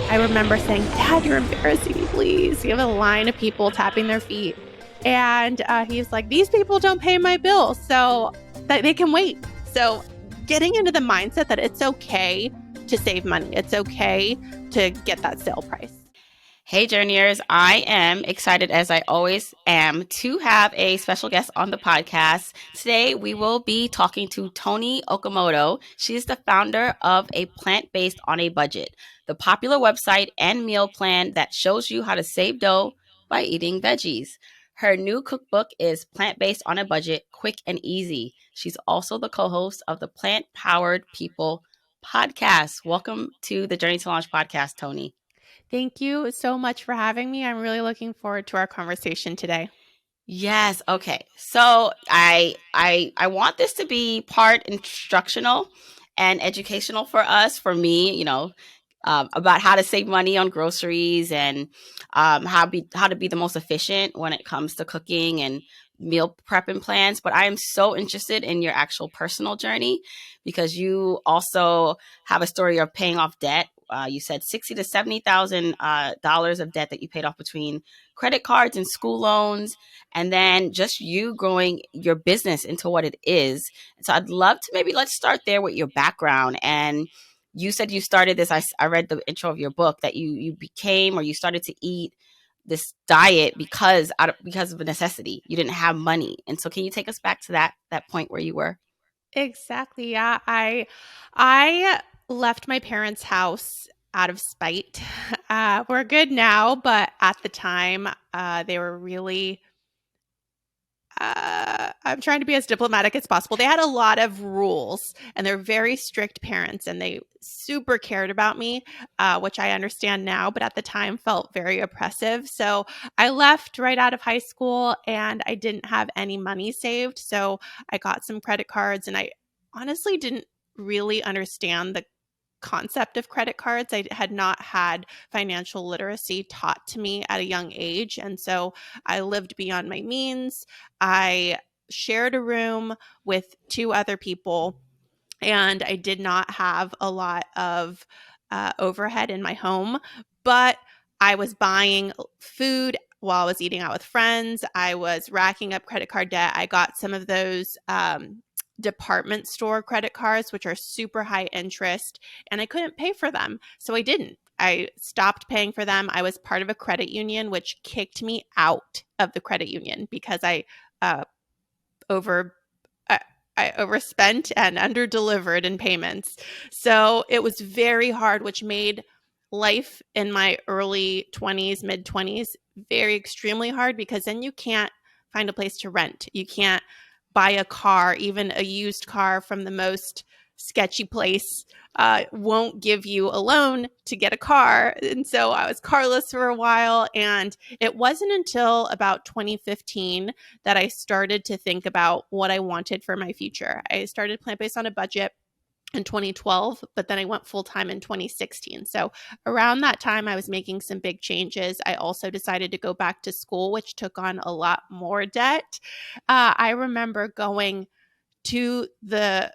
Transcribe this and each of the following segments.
I remember saying, Dad, you're embarrassing me, please. You have a line of people tapping their feet. And he's like, these people don't pay my bills, so that they can wait. So getting into the mindset that it's okay to save money. It's okay to get that sale price. Hey, Journeyers. I am excited, as I always am, to have a special guest on the podcast. Today, we will be talking to Toni Okamoto. She is the founder of A Plant-Based on a Budget, the popular website and meal plan that shows you how to save dough by eating veggies. Her new cookbook is Plant-Based on a Budget, Quick and Easy. She's also the co-host of the Plant Powered People podcast. Welcome to the Journey to Launch podcast, Toni. Thank you so much for having me. I'm really looking forward to our conversation today. Yes. Okay. So I want this to be part instructional and educational for us, for me, about how to save money on groceries and how to be the most efficient when it comes to cooking and meal prep and plans. But I am so interested in your actual personal journey because you also have a story of paying off debt. You said $60,000 to $70,000 of debt that you paid off between credit cards and school loans, and then just you growing your business into what it is. So I'd love to maybe let's start there with your background. And you said you started this. I read the intro of your book that you became, or you started to eat this diet because of a necessity. You didn't have money, and so can you take us back to that point where you were? Exactly. Yeah. I left my parents' house out of spite. We're good now, but at the time, they were really I'm trying to be as diplomatic as possible. They had a lot of rules and they're very strict parents and they super cared about me, which I understand now, but at the time felt very oppressive. So I left right out of high school and I didn't have any money saved. So I got some credit cards and I honestly didn't really understand the concept of credit cards. I had not had financial literacy taught to me at a young age. And so I lived beyond my means. I shared a room with two other people, and I did not have a lot of overhead in my home, but I was buying food while I was eating out with friends. I was racking up credit card debt. I got some of those department store credit cards, which are super high interest, and I couldn't pay for them. So I didn't. I stopped paying for them. I was part of a credit union, which kicked me out of the credit union because uh, over I, I overspent and underdelivered in payments. So it was very hard, which made life in my early 20s, mid 20s, very extremely hard because then you can't find a place to rent. You can't buy a car, even a used car from the most sketchy place won't give you a loan to get a car. And so I was carless for a while. And it wasn't until about 2015 that I started to think about what I wanted for my future. I started Plant Based on a Budget in 2012, but then I went full time in 2016. So around that time, I was making some big changes. I also decided to go back to school, which took on a lot more debt. I remember going to the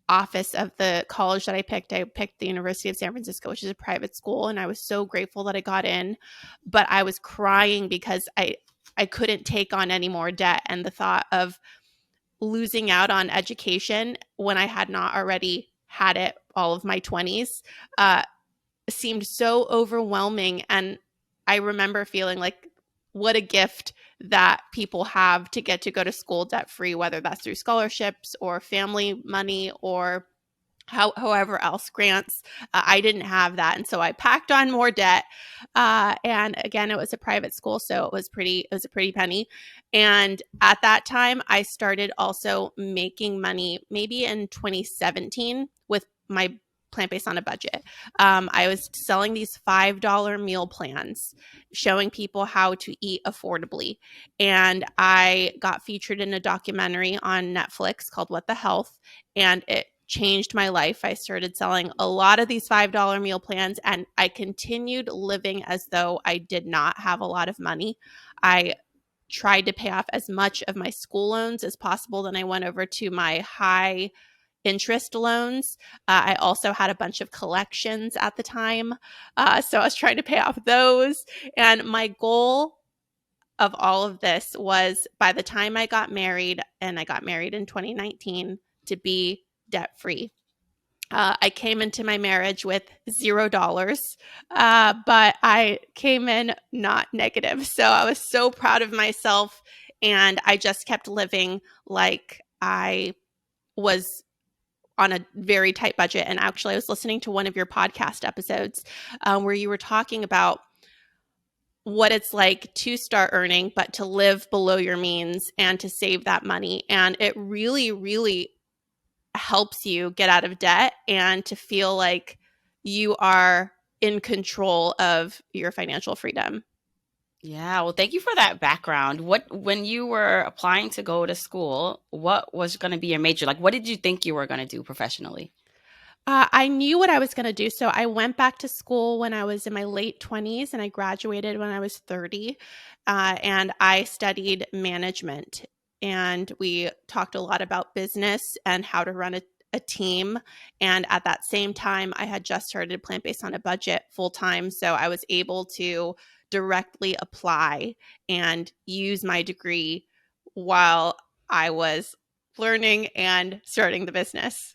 office of the college that I picked. I picked the University of San Francisco, which is a private school, and I was so grateful that I got in, but I was crying because I couldn't take on any more debt, and the thought of losing out on education when I had not already had it all of my 20s uh, seemed so overwhelming. And I remember feeling like, what a gift that people have to get to go to school debt free, whether that's through scholarships or family money or however else grants. I didn't have that, and so I packed on more debt. And again, it was a private school, so it was a pretty penny. And at that time, I started also making money, maybe in 2017, with my Plant Based on a Budget. I was selling these $5 meal plans, showing people how to eat affordably. And I got featured in a documentary on Netflix called What the Health, and it changed my life. I started selling a lot of these $5 meal plans, and I continued living as though I did not have a lot of money. I tried to pay off as much of my school loans as possible. Then I went over to my high interest loans. I also had a bunch of collections at the time. So I was trying to pay off those. And my goal of all of this was by the time I got married, and I got married in 2019, to be debt free. I came into my marriage with $0, but I came in not negative. So I was so proud of myself, and I just kept living like I was on a very tight budget. And actually, I was listening to one of your podcast episodes where you were talking about what it's like to start earning, but to live below your means and to save that money. And it really, really helps you get out of debt and to feel like you are in control of your financial freedom. Yeah, well, thank you for that background. When you were applying to go to school, what was going to be your major? Like, what did you think you were going to do professionally? I knew what I was going to do. So I went back to school when I was in my late 20s and I graduated when I was 30. And I studied management. And we talked a lot about business and how to run a team. And at that same time, I had just started Plant Based on a Budget full time. So I was able to directly apply and use my degree while I was learning and starting the business.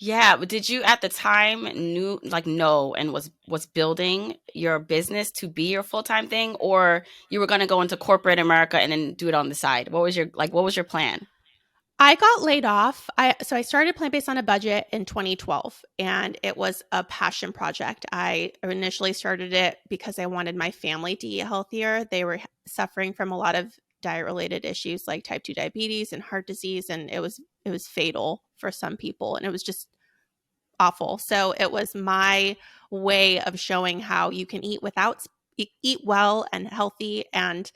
Yeah, but did you at the time know and was building your business to be your full-time thing, or you were going to go into corporate America and then do it on the side? What was your plan? I got laid off. I started Plant Based on a Budget in 2012, and it was a passion project. I initially started it because I wanted my family to eat healthier. They were suffering from a lot of diet related issues like type 2 diabetes and heart disease, and it was fatal for some people, and it was just awful. So it was my way of showing how you can eat well and healthy and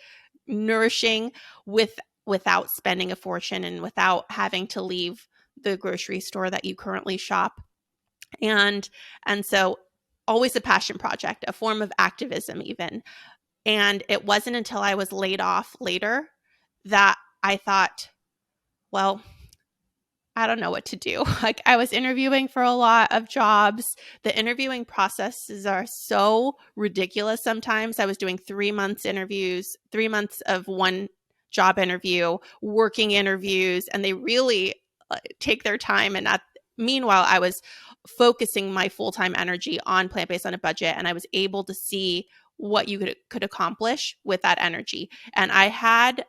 nourishing without spending a fortune and without having to leave the grocery store that you currently shop. And so always a passion project, a form of activism even. And it wasn't until I was laid off later that I thought, well, I don't know what to do. Like I was interviewing for a lot of jobs. The interviewing processes are so ridiculous sometimes. I was doing 3 months interviews, 3 months of one job interview, working interviews, and they really take their time. And meanwhile, I was focusing my full-time energy on Plant Based on a Budget, and I was able to see what you could accomplish with that energy. And I had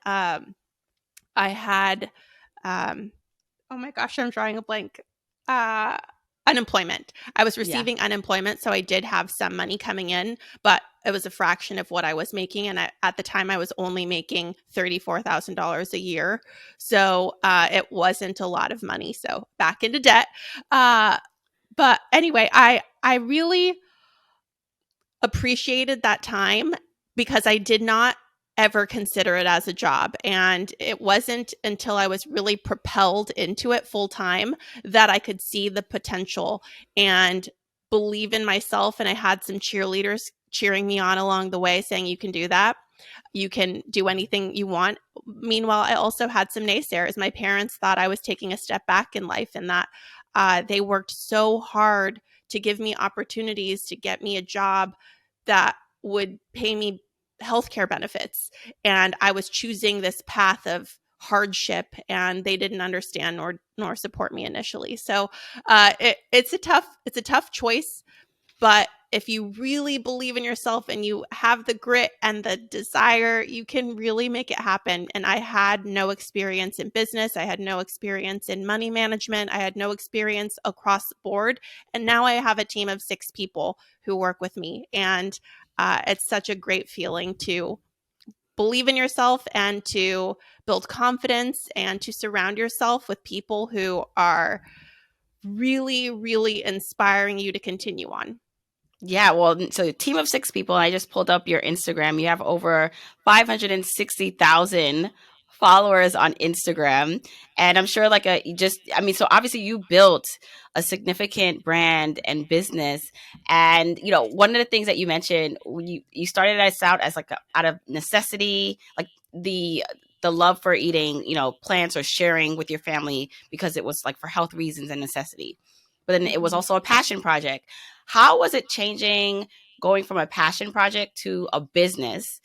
oh my gosh, I'm drawing a blank. Uh, Unemployment. I was Yeah. receiving unemployment, so I did have some money coming in, but it was a fraction of what I was making. And at the time, I was only making $34,000 a year. So it wasn't a lot of money. So back into debt. Uh, but anyway, I really appreciated that time because I did not ever consider it as a job. And it wasn't until I was really propelled into it full time that I could see the potential and believe in myself. And I had some cheerleaders cheering me on along the way saying, you can do that. You can do anything you want. Meanwhile, I also had some naysayers. My parents thought I was taking a step back in life and that they worked so hard to give me opportunities to get me a job that would pay me healthcare benefits. And I was choosing this path of hardship, and they didn't understand nor support me initially. So it's a tough choice, but if you really believe in yourself and you have the grit and the desire, you can really make it happen. And I had no experience in business. I had no experience in money management. I had no experience across the board. And now I have a team of 6 people who work with me. And it's such a great feeling to believe in yourself and to build confidence and to surround yourself with people who are really, really inspiring you to continue on. Yeah, well, so a team of 6 people. I just pulled up your Instagram. You have over 560,000 followers on Instagram, and I'm sure I mean, so obviously you built a significant brand and business, and one of the things that you mentioned, you started us out as out of necessity, like the the love for eating, plants or sharing with your family because it was like for health reasons and necessity. But then it was Mhm. also a passion project. How was it changing going from a passion project to a business,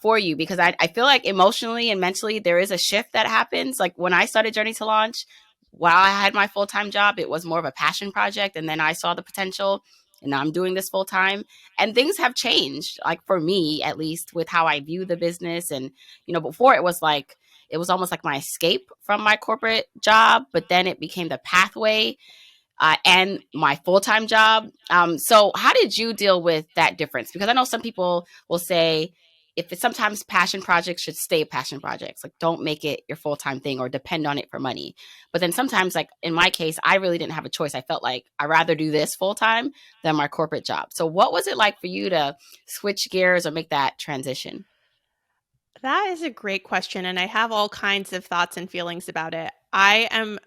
for you? Because I feel like emotionally and mentally there is a shift that happens. Like when I started Journey to Launch, while I had my full-time job, it was more of a passion project. And then I saw the potential and now I'm doing this full time. And things have changed, like for me, at least with how I view the business. And, before it was almost like my escape from my corporate job, but then it became the pathway and my full time job. So, how did you deal with that difference? Because I know some people will say, if it's sometimes passion projects should stay passion projects, like don't make it your full time thing or depend on it for money. But then sometimes, like in my case, I really didn't have a choice. I felt like I'd rather do this full time than my corporate job. So, what was it like for you to switch gears or make that transition? That is a great question, and I have all kinds of thoughts and feelings about it. I am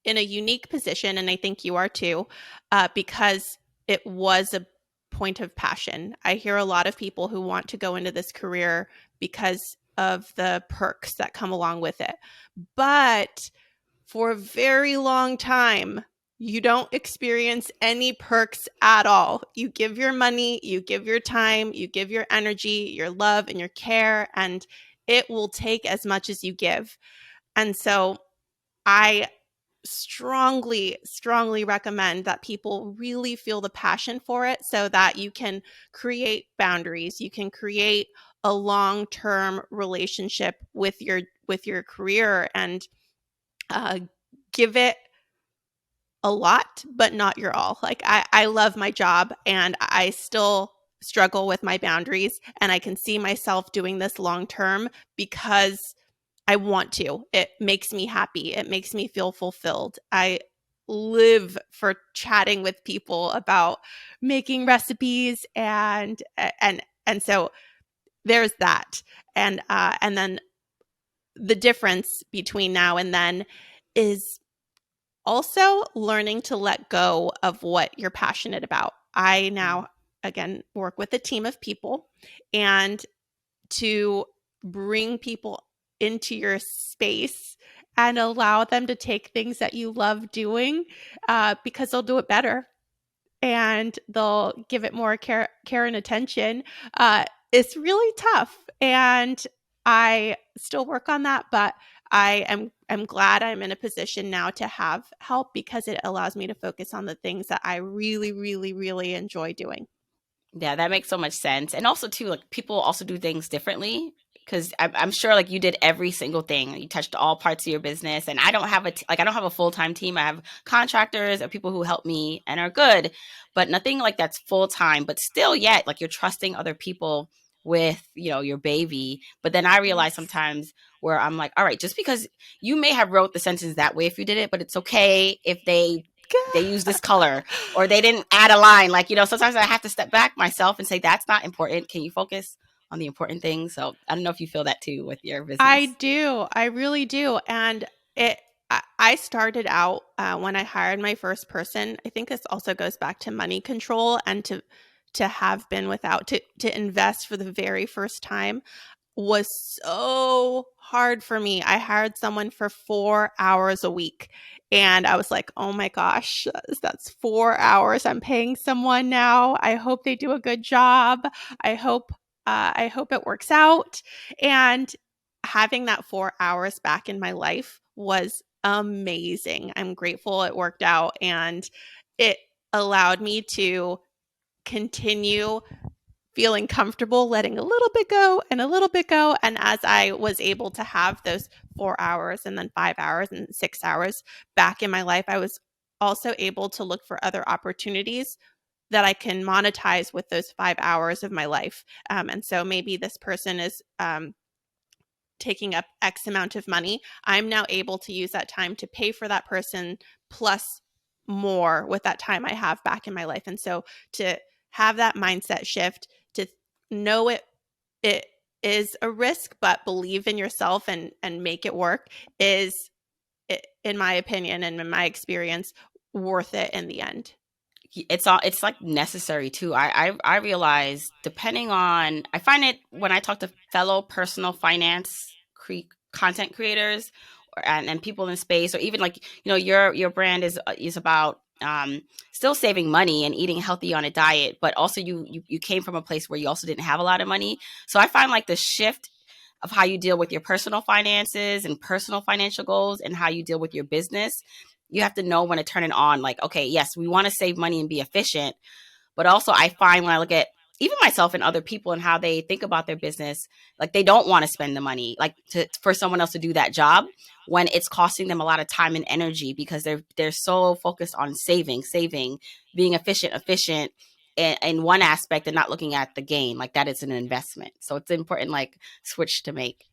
in a unique position, and I think you are too, because it was a point of passion. I hear a lot of people who want to go into this career because of the perks that come along with it. But for a very long time, you don't experience any perks at all. You give your money, you give your time, you give your energy, your love, and your care, and it will take as much as you give. And so I strongly recommend that people really feel the passion for it so that you can create boundaries. You can create a long-term relationship with your career and uh, give it a lot, but not your all. Like I love my job and I still struggle with my boundaries and I can see myself doing this long term because I want to. It makes me happy. It makes me feel fulfilled. I live for chatting with people about making recipes and so there's that. And then the difference between now and then is also learning to let go of what you're passionate about. I now, again, work with a team of people, and to bring people into your space and allow them to take things that you love doing because they'll do it better and they'll give it more care and attention. It's really tough, and I still work on that, but I'm glad I'm in a position now to have help because it allows me to focus on the things that I really enjoy doing. Yeah, that makes so much sense. And also, too, like people also do things differently because I'm sure like you did every single thing. You touched all parts of your business. And I don't have I don't have a full time team. I have contractors or people who help me and are good, but nothing like that's full time. But still, yet like you're trusting other people with your baby. But then I realize Yes. sometimes where I'm like, all right, just because you may have wrote the sentence that way if you did it, but it's okay if they use this color or they didn't add a line. Like, sometimes I have to step back myself and say, that's not important. Can you focus on the important things? So I don't know if you feel that too with your I business. do. I really do. And I started out when I hired my first person. I think this also goes back to money control and to have been without to invest for the very first time was so hard for me. I hired someone for 4 hours a week and I was like, "Oh my gosh, that's 4 hours I'm paying someone now. I hope they do a good job. I hope I hope it works out." And having that 4 hours back in my life was amazing. I'm grateful it worked out and it allowed me to continue feeling comfortable letting a little bit go and a little bit go. And as I was able to have those 4 hours and then 5 hours and 6 hours back in my life, I was also able to look for other opportunities that I can monetize with those 5 hours of my life. And so maybe this person is taking up X amount of money. I'm now able to use that time to pay for that person plus more with that time I have back in my life. And so to have that mindset shift, to know it is a risk, but believe in yourself and make it work is, in my opinion and in my experience, worth it in the end. it's like necessary too. I realize, depending on, I find it when I talk to fellow personal finance content creators, and people in space, or even like, your brand is about still saving money and eating healthy on a diet, but also you came from a place where you also didn't have a lot of money. So I find like the shift of how you deal with your personal finances and personal financial goals, and how you deal with your business, you have to know when to turn it on. Like, okay, yes, we want to save money and be efficient, but also I find when I look at even myself and other people and how they think about their business, like they don't want to spend the money like for someone else to do that job, when it's costing them a lot of time and energy, because they're so focused on saving, being efficient in one aspect, and not looking at the gain, like that is an investment. So it's an important like switch to make.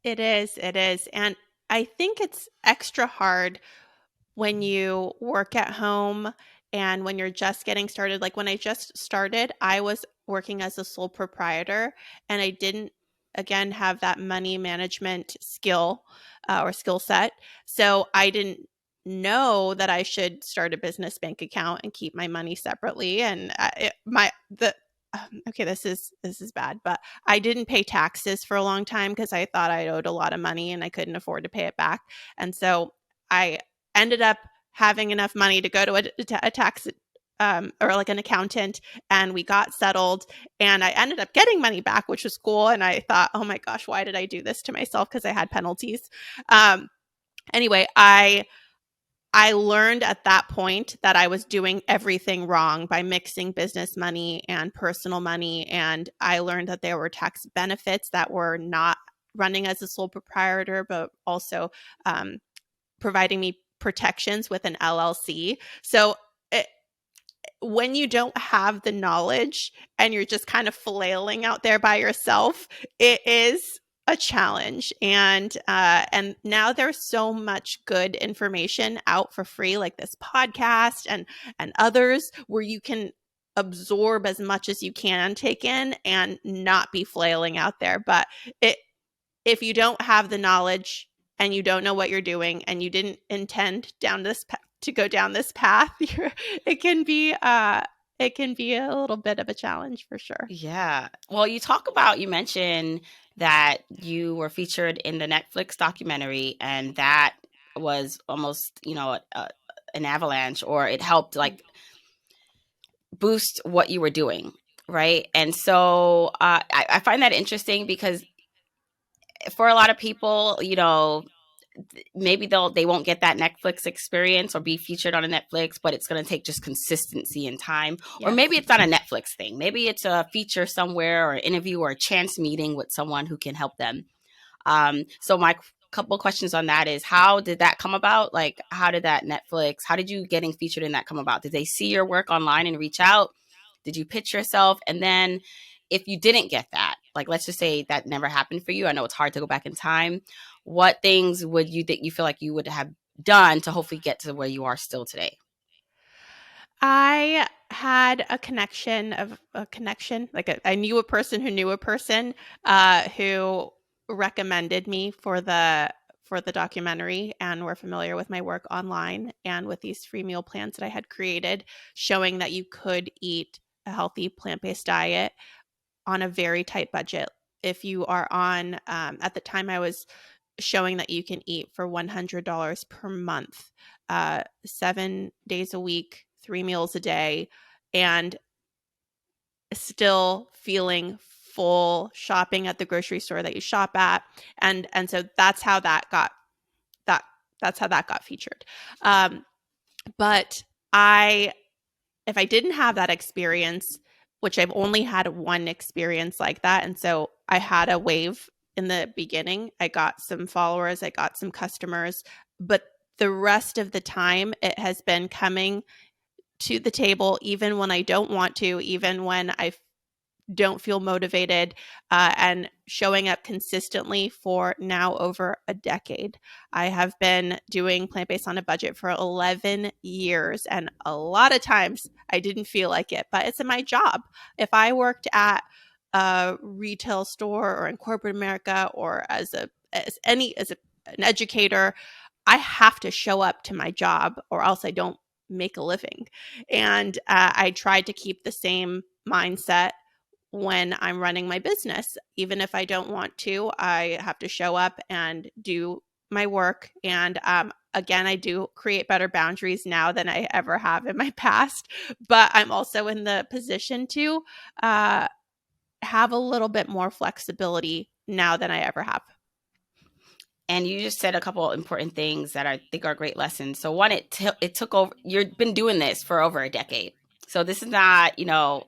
It is. It is. And I think it's extra hard when you work at home and when you're just getting started. Like when I just started, I was working as a sole proprietor and I didn't, again, have that money management skill or skill set. So I didn't know that I should start a business bank account and keep my money separately. And okay, this is bad, but I didn't pay taxes for a long time because I thought I owed a lot of money and I couldn't afford to pay it back. And so I ended up having enough money to go to a tax or like an accountant, and we got settled, and I ended up getting money back, which was cool. And I thought, oh my gosh, why did I do this to myself? Because I had penalties. Um, anyway, I learned at that point that I was doing everything wrong by mixing business money and personal money. And I learned that there were tax benefits that were not running as a sole proprietor, but also providing me protections with an LLC. So when you don't have the knowledge and you're just kind of flailing out there by yourself, it is a challenge. And now there's so much good information out for free, like this podcast and others, where you can absorb as much as you can take in and not be flailing out there. But it if you don't have the knowledge and you don't know what you're doing and you didn't intend down this to go down this path, it can be it can be a little bit of a challenge for sure. Yeah. Well, you mentioned that you were featured in the Netflix documentary, and that was almost, an avalanche, or it helped like boost what you were doing. Right. And so I find that interesting, because for a lot of people, maybe they won't get that Netflix experience or be featured on a Netflix, but it's going to take just consistency and time. Or Yes. maybe it's not a Netflix thing. Maybe it's a feature somewhere, or an interview, or a chance meeting with someone who can help them. So my couple questions on that is, how did that come about? Like, how did how did you getting featured in that come about? Did they see your work online and reach out? Did you pitch yourself? And then if you didn't get that, like, let's just say that never happened for you. I know it's hard to go back in time. What things would you think you feel like you would have done to hopefully get to where you are still today? I had a connection, like I knew a person who knew a person who recommended me for the documentary and were familiar with my work online and with these free meal plans that I had created, showing that you could eat a healthy plant-based diet on a very tight budget. If you are on, at the time I was showing that you can eat for $100 per month, 7 days a week, 3 meals a day, and still feeling full, shopping at the grocery store that you shop at. And so that that's how that got featured. But I if I didn't have that experience, which I've only had one experience like that, and so I had a wave in the beginning. I got some followers, I got some customers, but the rest of the time it has been coming to the table even when I don't want to, even when I don't feel motivated, and showing up consistently for now over a decade. I have been doing plant based on a budget for 11 years, and a lot of times I didn't feel like it, but it's my job. If I worked at a retail store or in corporate America or as an educator, I have to show up to my job or else I don't make a living. And I tried to keep the same mindset when I'm running my business. Even if I don't want to, I have to show up and do my work. And again, I do create better boundaries now than I ever have in my past. But I'm also in the position to uh, have a little bit more flexibility now than I ever have. And you just said a couple important things that I think are great lessons. So one, it took over. You've been doing this for over a decade. So this is not,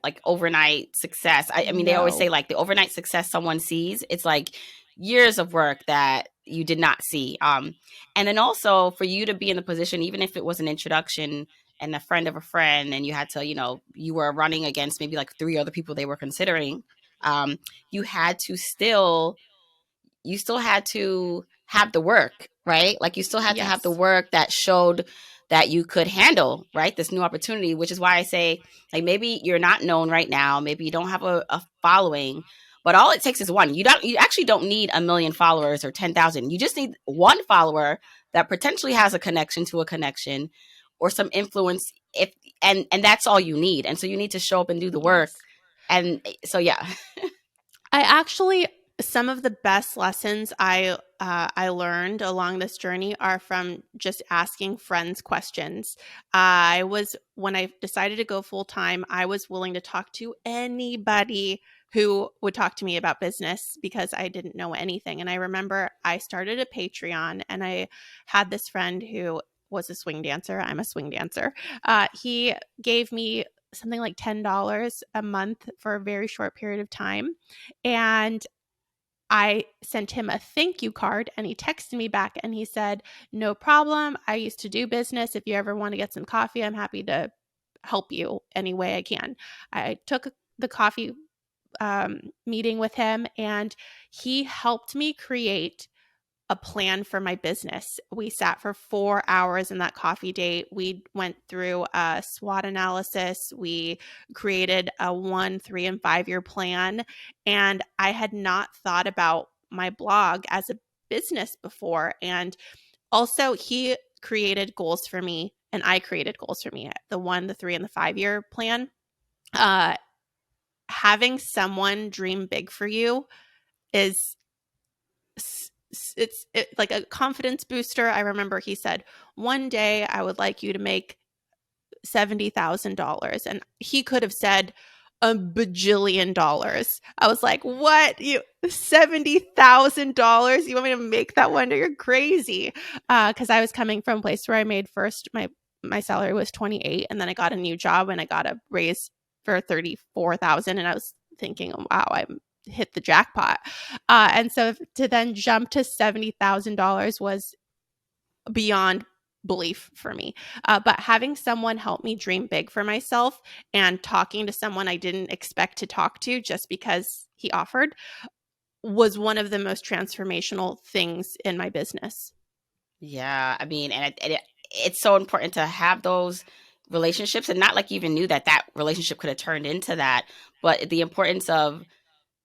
like overnight success. I mean, they always say No. like the overnight success someone sees, it's like years of work that you did not see. And then also for you to be in the position, even if it was an introduction and a friend of a friend, and you had to, you were running against maybe like three other people they were considering, you had to still you still had to have the work, right? Like you still had to have the Yes. work that showed that you could handle, right? This new opportunity, which is why I say, like, maybe you're not known right now. Maybe you don't have a following, but all it takes is one. You actually don't need a million followers or 10,000. You just need one follower that potentially has a connection to a connection or some influence and that's all you need. And so you need to show up and do the work. Yes. And so, yeah. I actually some of the best lessons I learned along this journey are from just asking friends questions. I was when I decided to go full time, I was willing to talk to anybody who would talk to me about business because I didn't know anything. And I remember I started a Patreon, and I had this friend who was a swing dancer. I'm a swing dancer. He gave me something like $10 a month for a very short period of time. And I sent him a thank you card, and he texted me back and he said, "No problem. I used to do business. If you ever want to get some coffee, I'm happy to help you any way I can." I took the coffee meeting with him, and he helped me create a plan for my business. We sat for 4 hours in that coffee date. We went through a SWOT analysis. We created a 1, 3, and 5 year plan. And I had not thought about my blog as a business before. And also, he created goals for me, and I created goals for me, the 1, the 3, and the 5 year plan. Uh, Having someone dream big for you is like a confidence booster. I remember he said, "One day I would like you to make $70,000." And he could have said a bajillion dollars. I was like, "What? You $70,000? You want me to make that one day? You're crazy." Because I was coming from a place where I made first my salary was 28, and then I got a new job and I got a raise for 34,000, and I was thinking, oh, wow, I'm hit the jackpot. And so to then jump to $70,000 was beyond belief for me. But having someone help me dream big for myself and talking to someone I didn't expect to talk to just because he offered was one of the most transformational things in my business. Yeah, I mean, it's so important to have those relationships, and not like you even knew that that relationship could have turned into that, but the importance of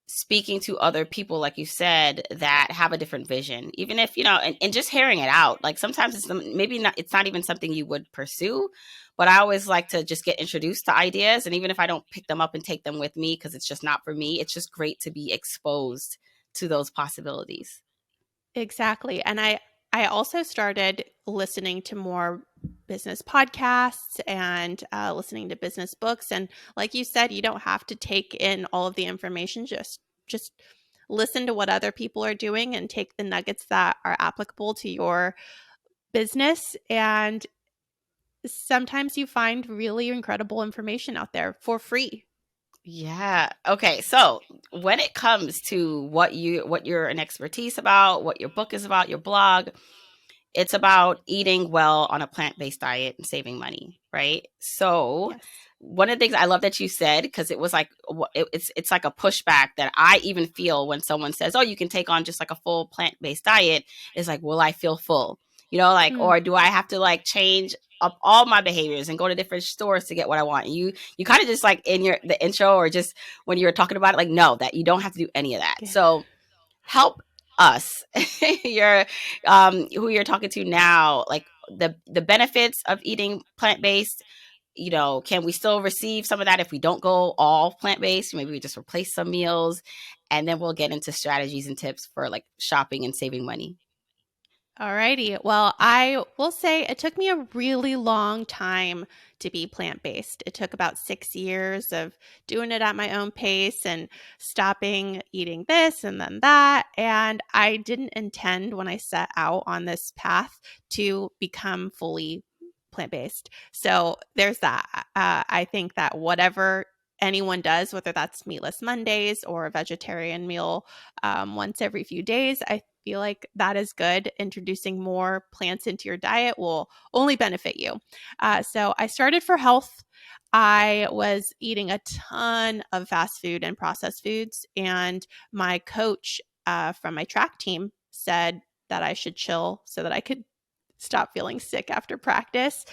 speaking to other people, like you said, that have a different vision, even if, and just hearing it out. Like sometimes maybe not, it's not even something you would pursue, but I always like to just get introduced to ideas. And even if I don't pick them up and take them with me, because it's just not for me, it's just great to be exposed to those possibilities. Exactly. And I also started listening to more business podcasts and listening to business books. And like you said, you don't have to take in all of the information. Just listen to what other people are doing and take the nuggets that are applicable to your business. And sometimes you find really incredible information out there for free. Yeah. Okay. So when it comes to what you're an expertise about, what your book is about, your blog, it's about eating well on a plant-based diet and saving money, right? So Yes. one of the things I love that you said, because it was like it's like a pushback that I even feel when someone says, "Oh, you can take on just like a full plant-based diet," is like, "Will I feel full?" Like, Mm. or do I have to like change up all my behaviors and go to different stores to get what I want? And you kind of just like in the intro or just when you were talking about it, like, no, that you don't have to do any of that. Yeah. So help us, you're who you're talking to now, like the benefits of eating plant-based, can we still receive some of that if we don't go all plant-based? Maybe we just replace some meals, and then we'll get into strategies and tips for like shopping and saving money. Alrighty. Well, I will say it took me a really long time to be plant-based. It took about 6 years of doing it at my own pace and stopping eating this and then that. And I didn't intend when I set out on this path to become fully plant-based. So there's that. I think that whatever anyone does, whether that's meatless Mondays or a vegetarian meal once every few days, I feel like that is good. Introducing more plants into your diet will only benefit you. So I started for health. I was eating a ton of fast food and processed foods, and my coach from my track team said that I should chill so that I could stop feeling sick after practice.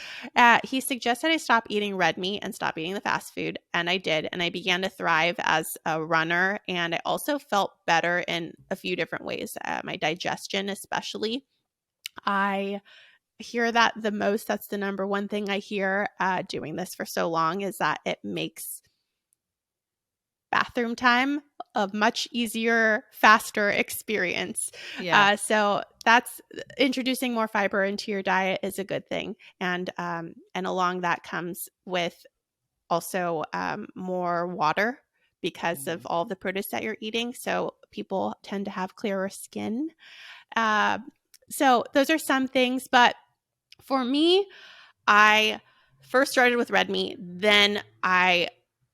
He suggested I stop eating red meat and stop eating the fast food. And I did. And I began to thrive as a runner. And I also felt better in a few different ways, my digestion, especially. I hear that the most. That's the number one thing I hear doing this for so long, is that it makes bathroom time a much easier, faster experience. Yeah. So that's introducing more fiber into your diet is a good thing, and along that comes with also more water because of all the produce that you're eating. So people tend to have clearer skin. Uh, so those are some things, but for me, I first started with red meat. Then I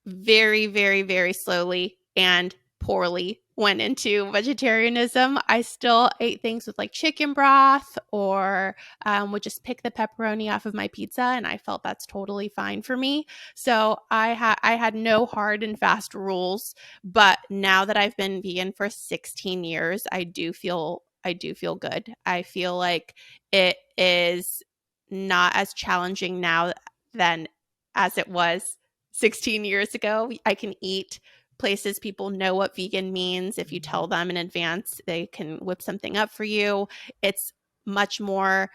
very, very, very slowly and poorly went into vegetarianism. I still ate things with like chicken broth, or would just pick the pepperoni off of my pizza, and I felt that's totally fine for me. So I had no hard and fast rules. But now that I've been vegan for 16 years, I do feel good. I feel like it is not as challenging now than as it was 16 years ago. I can eat places people know what vegan means. If you tell them in advance, they can whip something up for you. It's much more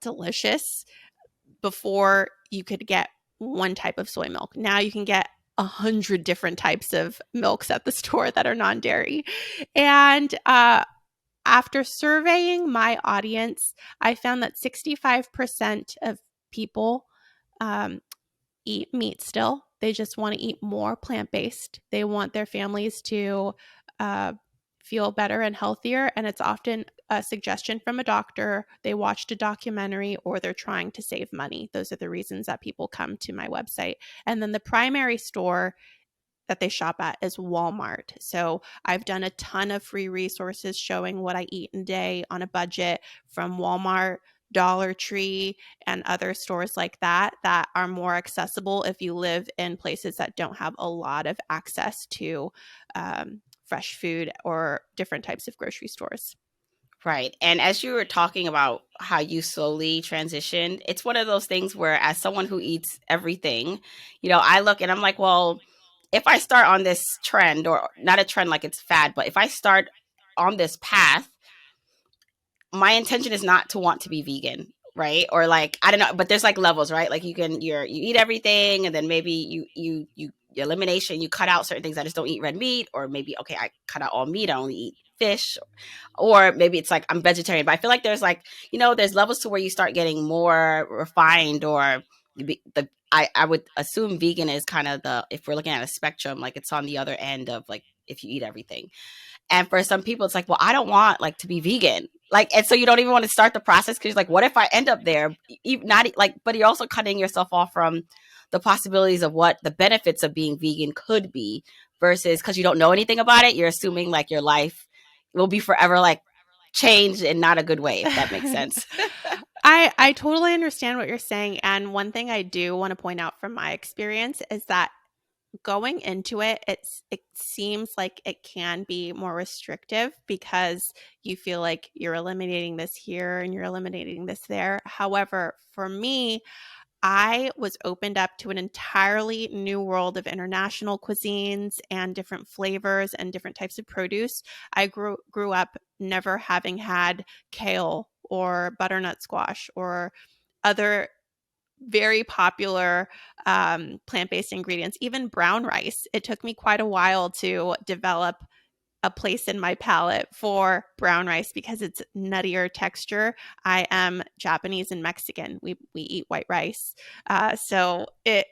delicious. Before, you could get one type of soy milk. Now you can get 100 different types of milks at the store that are non-dairy. And after surveying my audience, I found that 65% of people eat meat still. They just want to eat more plant-based. They want their families to uh, feel better and healthier. And it's often a suggestion from a doctor. They watched a documentary, or they're trying to save money. Those are the reasons that people come to my website. And then the primary store that they shop at is Walmart. So I've done a ton of free resources showing what I eat in a day on a budget from Walmart, Dollar Tree, and other stores like that are more accessible if you live in places that don't have a lot of access to fresh food or different types of grocery stores. Right. And as you were talking about how you slowly transitioned, it's one of those things where, as someone who eats everything, I look and I'm like, well, if I start on this trend, or not a trend like it's fad, but if I start on this path, my intention is not to want to be vegan, right? Or like, I don't know, but there's like levels, right? Like you eat everything, and then maybe you elimination, you cut out certain things. I just don't eat red meat, or maybe, okay, I cut out all meat, I only eat fish, or maybe it's like I'm vegetarian. But I feel like there's like, there's levels to where you start getting more refined, or I would assume vegan is kind of if we're looking at a spectrum, like it's on the other end of like if you eat everything. And for some people, it's like, well, I don't want like to be vegan. Like, and so you don't even want to start the process, because you're like, what if I end up there? Not like, but you're also cutting yourself off from the possibilities of what the benefits of being vegan could be, versus because you don't know anything about it, you're assuming like your life will be forever like changed in not a good way, if that makes sense. I totally understand what you're saying. And one thing I do want to point out from my experience is that going into it, it seems like it can be more restrictive because you feel like you're eliminating this here and you're eliminating this there. However, for me, I was opened up to an entirely new world of international cuisines and different flavors and different types of produce. I grew up never having had kale or butternut squash or other very popular plant-based ingredients, even brown rice. It took me quite a while to develop a place in my palate for brown rice because it's nuttier texture. I am Japanese and Mexican. We eat white rice, so it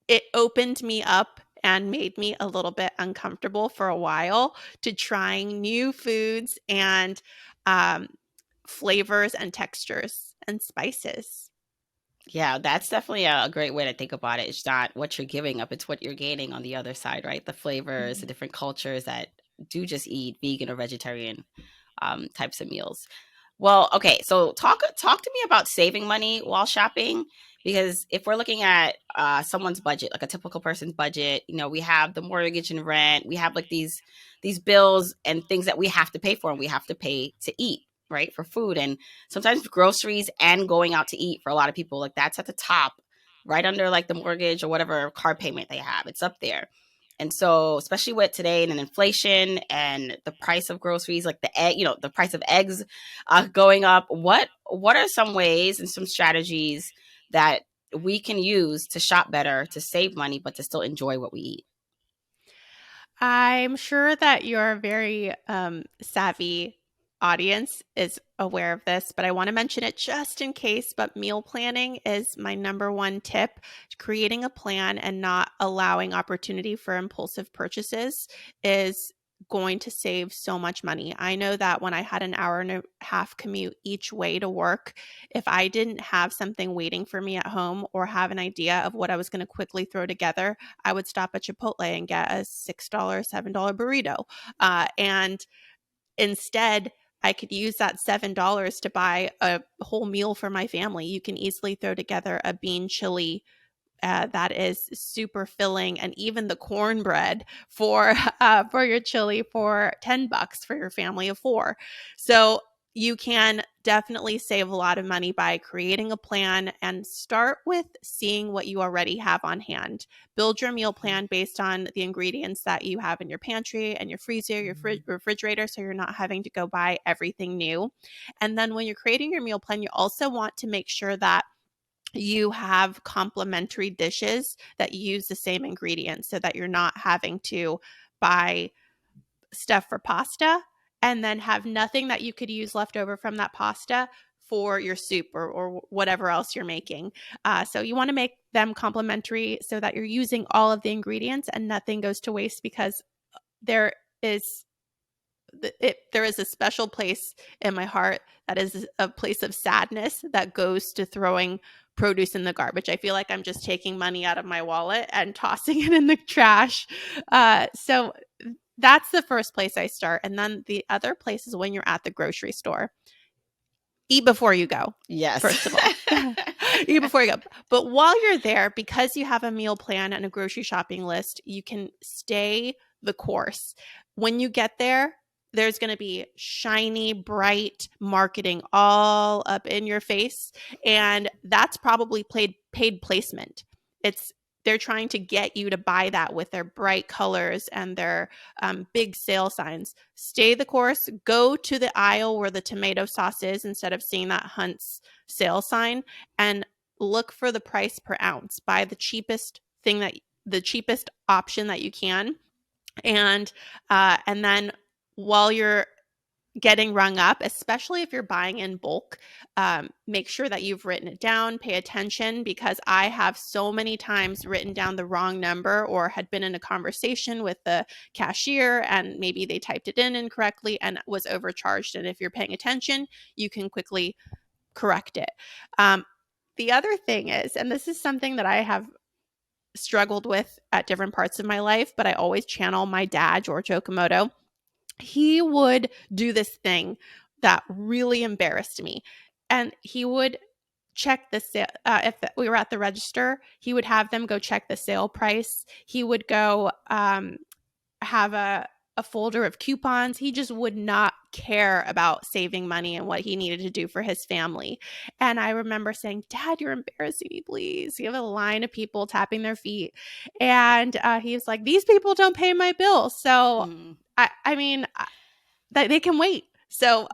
it opened me up and made me a little bit uncomfortable for a while to trying new foods and um, flavors and textures and spices. Yeah, that's definitely a great way to think about it. It's not what you're giving up, it's what you're gaining on the other side, right? The flavors, the Mhm. different cultures that do just eat vegan or vegetarian types of meals. Well, okay, so talk to me about saving money while shopping, because if we're looking at someone's budget, like a typical person's budget, you know, we have the mortgage and rent, we have like these bills and things that we have to pay for, and we have to pay to eat, right, for food, and sometimes groceries and going out to eat for a lot of people, like that's at the top, right under like the mortgage or whatever car payment they have. It's up there. And so, especially with today and inflation and the price of groceries, like the egg, you know, the price of eggs going up, what are some ways and some strategies that we can use to shop better, to save money, but to still enjoy what we eat? I'm sure that your very savvy audience is aware of this, but I want to mention it just in case. But meal planning is my number one tip. Creating a plan and not allowing opportunity for impulsive purchases is going to save so much money. I know that when I had an hour and a half commute each way to work, if I didn't have something waiting for me at home or have an idea of what I was going to quickly throw together, I would stop at Chipotle and get a $6, $7 burrito. And instead, I could use that $7 to buy a whole meal for my family. You can easily throw together a bean chili that is super filling, and even the cornbread for your chili for $10 for your family of four. So you can definitely save a lot of money by creating a plan and start with seeing what you already have on hand. Build your meal plan based on the ingredients that you have in your pantry and your freezer, your refrigerator, so you're not having to go buy everything new. And then when you're creating your meal plan, you also want to make sure that you have complementary dishes that use the same ingredients so that you're not having to buy stuff for pasta and then have nothing that you could use left over from that pasta for your soup or whatever else you're making. So you want to make them complementary so that you're using all of the ingredients and nothing goes to waste, because there is there is a special place in my heart that is a place of sadness that goes to throwing produce in the garbage. I feel like I'm just taking money out of my wallet and tossing it in the trash. So that's the first place I start. And then the other place is when you're at the grocery store. Eat before you go, Yes. first of all. Eat before you go. But while you're there, because you have a meal plan and a grocery shopping list, you can stay the course. When you get there, there's going to be shiny, bright marketing all up in your face. And that's probably paid placement. It's They're trying to get you to buy that with their bright colors and their big sale signs. Stay the course. Go to the aisle where the tomato sauce is instead of seeing that Hunt's sale sign, and look for the price per ounce. Buy the cheapest option that you can, and then while you're getting rung up, especially if you're buying in bulk, make sure that you've written it down, pay attention, because I have so many times written down the wrong number or had been in a conversation with the cashier and maybe they typed it in incorrectly and was overcharged. And if you're paying attention, you can quickly correct it. Um, the other thing is, and this is something that I have struggled with at different parts of my life, but I always channel my dad, George Okamoto. He would do this thing that really embarrassed me. And he would check the sale. If we were at the register, he would have them go check the sale price. He would go have a folder of coupons. He just would not care about saving money and what he needed to do for his family. And I remember saying, Dad, you're embarrassing me, please. You have a line of people tapping their feet. And he was like, these people don't pay my bill. So, Mm. I mean, they can wait. So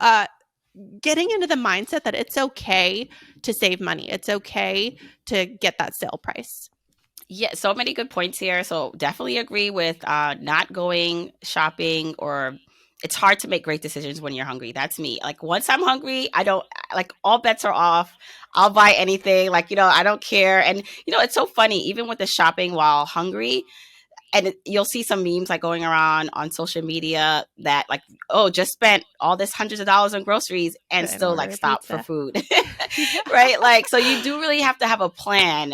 getting into the mindset that it's okay to save money. It's okay to get that sale price. Yeah, so many good points here. So definitely agree with not going shopping, or it's hard to make great decisions when you're hungry. That's me. Like once I'm hungry, I don't like all bets are off. I'll buy anything. Like, I don't care. And it's so funny, even with the shopping while hungry, and you'll see some memes like going around on social media that like, oh, just spent all this hundreds of dollars on groceries and Couldn't still order like a stop for pizza. food. Yeah. Right? Like, so you do really have to have a plan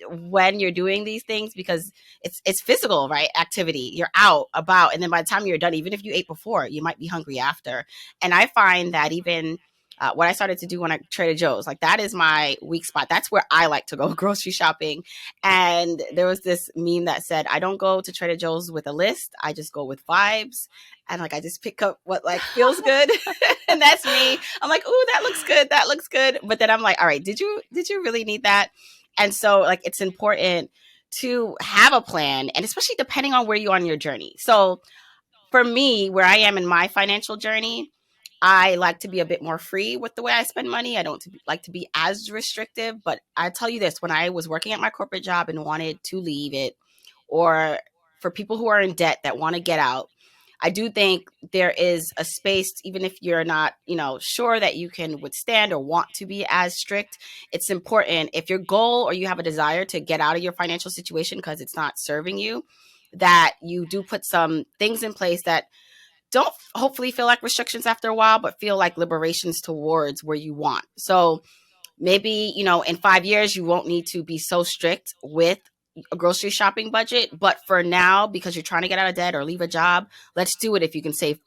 when you're doing these things, because it's physical, right? Activity. You're out about, and then by the time you're done, even if you ate before, you might be hungry after. And I find that even what I started to do when I Trader Joe's, like that is my weak spot. That's where I like to go grocery shopping. And there was this meme that said, I don't go to Trader Joe's with a list. I just go with vibes. And like, I just pick up what like feels good. And that's me. I'm like, ooh, that looks good. That looks good. But then I'm like, all right, did you really need that? And so like, it's important to have a plan, and especially depending on where you are on your journey. So for me, where I am in my financial journey, I like to be a bit more free with the way I spend money. I don't like to be as restrictive, but I tell you this, when I was working at my corporate job and wanted to leave it, or for people who are in debt that want to get out, I do think there is a space, even if you're not, sure that you can withstand or want to be as strict. It's important, if your goal or you have a desire to get out of your financial situation because it's not serving you, that you do put some things in place that don't hopefully feel like restrictions after a while, but feel like liberations towards where you want. So maybe, in 5 years, you won't need to be so strict with a grocery shopping budget. But for now, because you're trying to get out of debt or leave a job, let's do it if you can save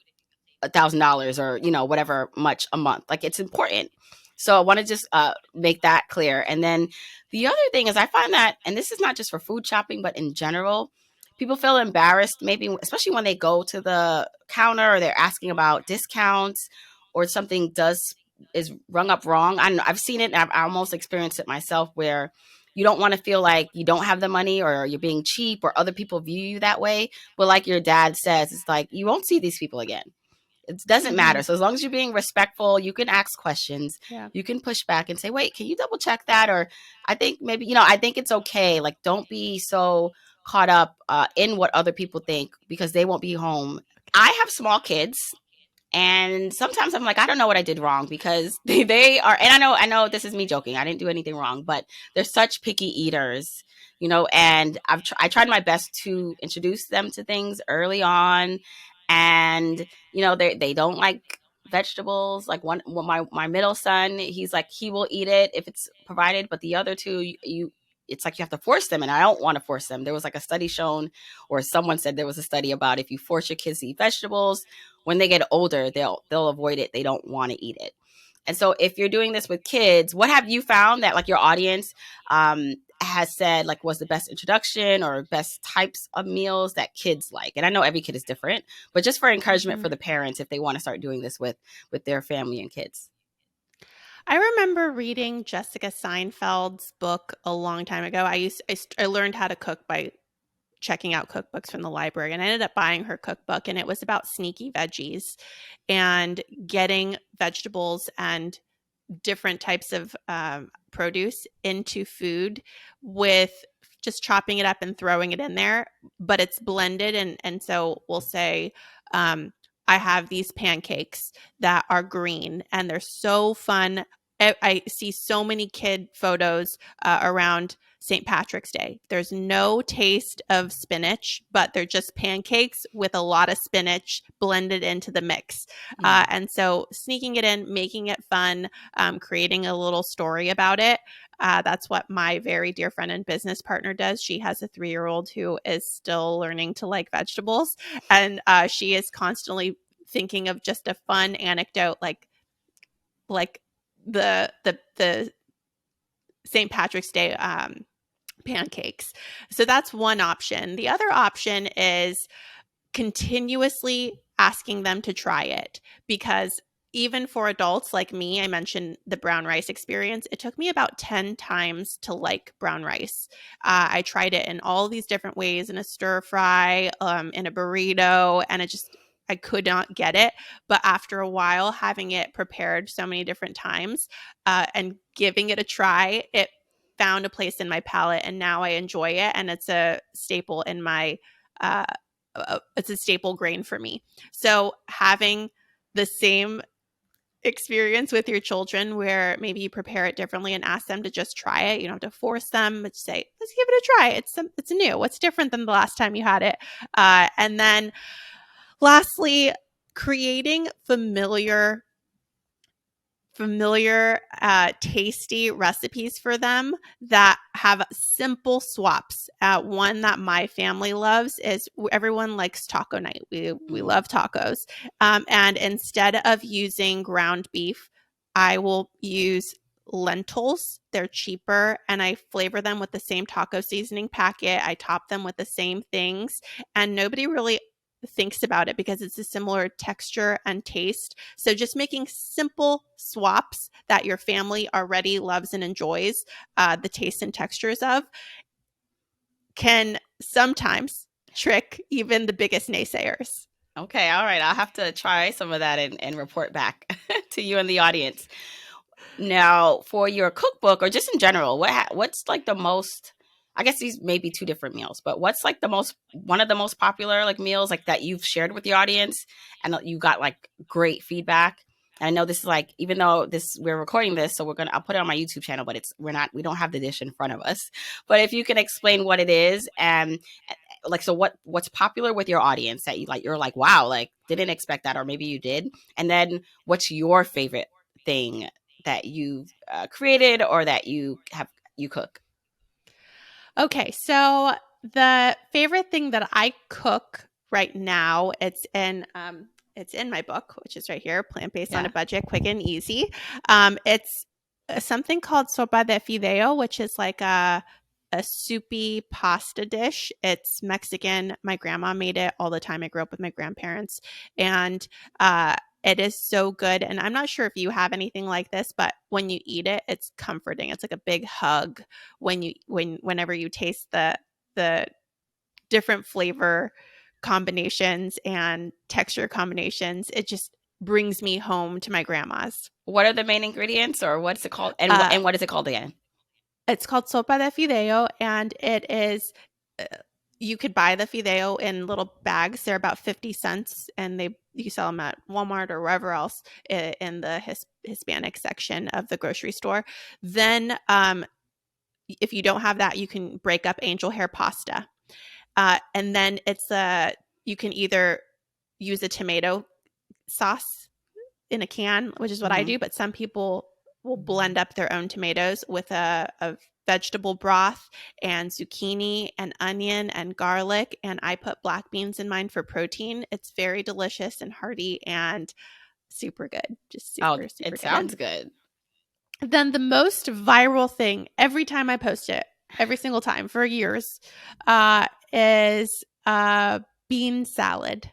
$1,000 or, whatever much a month. Like, it's important. So I want to just make that clear. And then the other thing is, I find that, and this is not just for food shopping, but in general, people feel embarrassed, maybe especially when they go to the counter or they're asking about discounts, or something is rung up wrong. I've seen it, and I've almost experienced it myself, where you don't want to feel like you don't have the money or you're being cheap or other people view you that way. But like your dad says, it's like you won't see these people again. It doesn't Mm-hmm. matter. So as long as you're being respectful, you can ask questions. Yeah. You can push back and say, wait, can you double check that? Or I think maybe, I think it's okay. Like, don't be so caught up in what other people think, because they won't be home. I have small kids. And sometimes I'm like, I don't know what I did wrong, because they are, and I know this is me joking. I didn't do anything wrong, but they're such picky eaters, and I tried my best to introduce them to things early on. And, they don't like vegetables. Like my middle son, he's like, he will eat it if it's provided, but the other two, it's like you have to force them, and I don't want to force them. There was like a study shown, or someone said there was a study about, if you force your kids to eat vegetables, when they get older, they'll avoid it. They don't want to eat it. And so if you're doing this with kids, what have you found that like your audience has said like was the best introduction or best types of meals that kids like? And I know every kid is different, but just for encouragement Mm-hmm. for the parents if they want to start doing this with their family and kids. I remember reading Jessica Seinfeld's book a long time ago. I learned how to cook by checking out cookbooks from the library, and I ended up buying her cookbook, and it was about sneaky veggies and getting vegetables and different types of produce into food with just chopping it up and throwing it in there, but it's blended. And so we'll say, I have these pancakes that are green and they're so fun. I see so many kid photos around St. Patrick's Day. There's no taste of spinach, but they're just pancakes with a lot of spinach blended into the mix. Mm. And so sneaking it in, making it fun, creating a little story about it. That's what my very dear friend and business partner does. She has a 3-year-old who is still learning to like vegetables, and she is constantly thinking of just a fun anecdote, like the St. Patrick's Day pancakes. So that's one option. The other option is continuously asking them to try it, because even for adults like me, I mentioned the brown rice experience. It took me about 10 times to like brown rice. I tried it in all these different ways, in a stir fry, in a burrito, and I could not get it. But after a while, having it prepared so many different times and giving it a try, it found a place in my palate, and now I enjoy it, and it's a staple in my it's a staple grain for me. So having the same experience with your children where maybe you prepare it differently and ask them to just try it. You don't have to force them, but say, let's give it a try. It's new. What's different than the last time you had it? And then lastly, creating familiar, tasty recipes for them that have simple swaps. One that my family loves is everyone likes taco night. We love tacos. And instead of using ground beef, I will use lentils. They're cheaper, and I flavor them with the same taco seasoning packet. I top them with the same things, and nobody really thinks about it because it's a similar texture and taste. So just making simple swaps that your family already loves and enjoys the taste and textures of can sometimes trick even the biggest naysayers. Okay, all right. I'll have to try some of that and report back to you and the audience. Now, for your cookbook or just in general, what's like the most, I guess these may be two different meals, but what's like one of the most popular like meals like that you've shared with the audience and you got like great feedback? And I know this is like, even though we're recording this, so I'll put it on my YouTube channel, but we don't have the dish in front of us. But if you can explain what it is and like, so what's popular with your audience that you're like, wow, like didn't expect that, or maybe you did. And then what's your favorite thing that you've created or that you cook? Okay, so the favorite thing that I cook right now, it's in my book, which is right here, Plant Based on a Budget, Quick and Easy. It's something called sopa de fideo, which is like a soupy pasta dish. It's Mexican. My grandma made it all the time. I grew up with my grandparents, and it is so good. And I'm not sure if you have anything like this, but when you eat it, it's comforting. It's like a big hug whenever you taste the different flavor combinations and texture combinations. It just brings me home to my grandma's. What are the main ingredients, or what's it called? And what is it called again? It's called sopa de fideo, and it is you could buy the fideo in little bags. They're about 50 cents, and you sell them at Walmart or wherever else in the Hispanic section of the grocery store. Then if you don't have that, you can break up angel hair pasta. And then you can either use a tomato sauce in a can, which is what I do, but some people will blend up their own tomatoes with a vegetable broth and zucchini and onion and garlic. And I put black beans in mine for protein. It's very delicious and hearty and super good. Just super it good. Sounds good. Then the most viral thing every time I post it, every single time for years, is bean salad.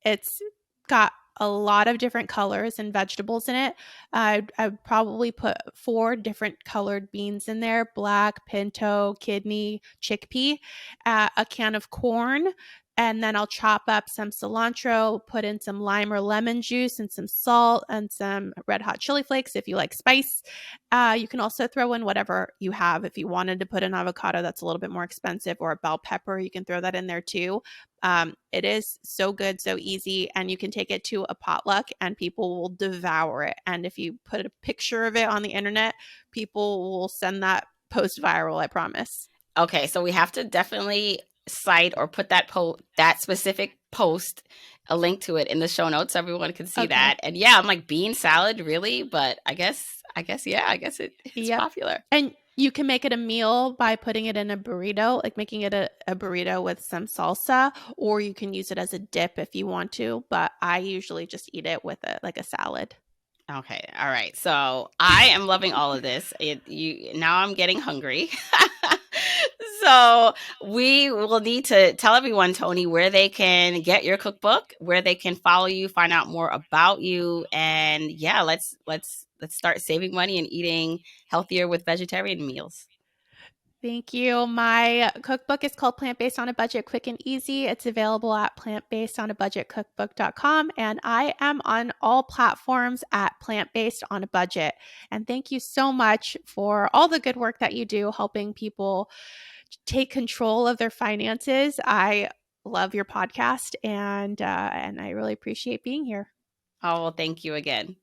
It's got a lot of different colors and vegetables in it. I'd probably put 4 different colored beans in there: black, pinto, kidney, chickpea, a can of corn, and then I'll chop up some cilantro, put in some lime or lemon juice and some salt and some red hot chili flakes if you like spice. You can also throw in whatever you have. If you wanted to put an avocado that's a little bit more expensive, or a bell pepper, you can throw that in there too. It is so good, so easy, and you can take it to a potluck and people will devour it. And if you put a picture of it on the internet, people will send that post viral, I promise. Okay, so we have to definitely cite or put that specific post, a link to it in the show notes so everyone can see that. And yeah, I'm like, bean salad, really? But I guess it's popular. And you can make it a meal by putting it in a burrito, like making it a burrito with some salsa, or you can use it as a dip if you want to. But I usually just eat it with like a salad. Okay, all right. So I am loving all of this. Now I'm getting hungry. So we will need to tell everyone, Toni, where they can get your cookbook, where they can follow you, find out more about you, and yeah, let's start saving money and eating healthier with vegetarian meals. Thank you. My cookbook is called Plant Based on a Budget Quick and Easy. It's available at plantbasedonabudgetcookbook.com. And I am on all platforms at Plant Based on a Budget. And thank you so much for all the good work that you do helping people take control of their finances. I love your podcast and I really appreciate being here. Oh, well, thank you again.